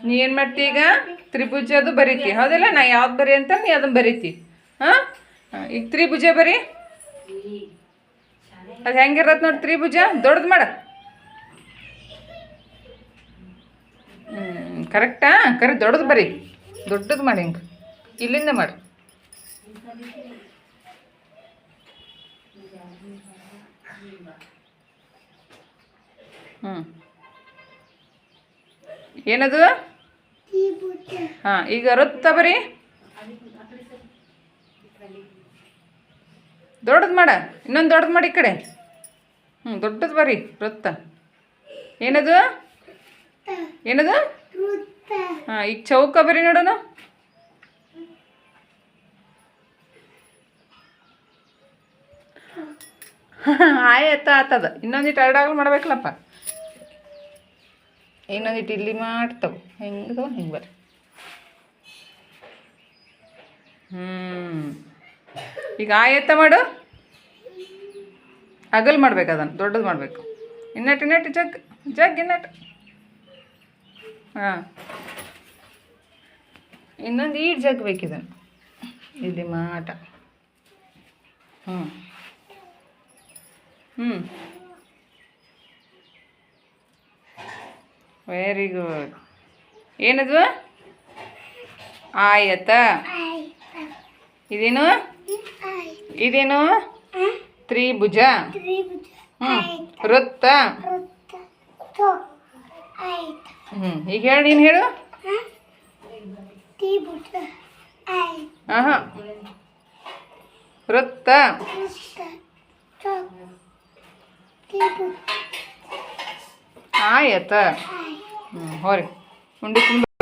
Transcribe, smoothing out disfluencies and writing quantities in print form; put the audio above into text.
ನೀ ಏನು ಮಾಡ್ತಿ ಈಗ ತ್ರಿಭುಜ ಅದು ಬರೀತಿ ಹೌದಿಲ್ಲ ನಾ ಯಾವ್ದು ಬರಿ ಅಂತ ನೀ ಅದನ್ನ ಬರೀತಿ ಹಾಂ ಈಗ ತ್ರಿಭುಜ ಬರಿ ಅದು ಹೆಂಗಿರತ್ತೆ ನೋಡಿ ತ್ರಿಭುಜ ದೊಡ್ಡದು ಮಾಡ ಕರೆಕ್ಟಾ ಕರೆಕ್ಟ್ ದೊಡ್ಡದು ಬರಿ ದೊಡ್ಡದು ಮಾಡಿ ಹಿಂಗೆ ಇಲ್ಲಿಂದ ಮಾಡಿ ಏನದು ಹಾಂ ಈಗ ವೃತ್ತ ಬರಿ ದೊಡ್ಡದು ಮಾಡ ಇನ್ನೊಂದು ದೊಡ್ಡದು ಮಾಡಿ ಈ ಕಡೆ ದೊಡ್ಡದು ಬರಿ ವೃತ್ತ ಏನದು ಏನದು ಹಾಂ ಈಗ ಚೌಕ ಬರಿ ನೋಡೋಣ ಆಯ್ತು ಆತದ ಇನ್ನೊಂದಿಟ್ಟು ಎರಡಾಗಲು ಮಾಡ್ಬೇಕಲ್ಲಪ್ಪ ಇನ್ನೊಂದಿಟ್ಟು ಇಲ್ಲಿ ಮಾಡ್ತಾವೆ ಹೆಂಗದು ಹಿಂಗೆ ಬರ್ರಿ ಈಗ ಆಯತ್ತ ಮಾಡು ಅಗಲ್ ಮಾಡ್ಬೇಕು ಅದನ್ನು ದೊಡ್ಡದು ಮಾಡಬೇಕು ಇನ್ನಟ್ಟು ಜಗ್ ಇನ್ನಟ್ಟು ಹಾಂ ಇನ್ನೊಂದು ಈಟ್ ಜಗ್ ಬೇಕಿದನ್ನು ಇಲ್ಲಿ ಮಾಟ ವೆರಿ ಗುಡ್ ಏನದು ಆಯತ ಇದೇನು ಇದೇನು ತ್ರಿಭುಜ ವೃತ್ತ ಈಗ ಹೇಳಿ ನೀನು ಹೇಳು ಹಾಂ ವೃತ್ತ ಆಯತ ಹೋರಿ ಉಂಡಿ ತುಂಬ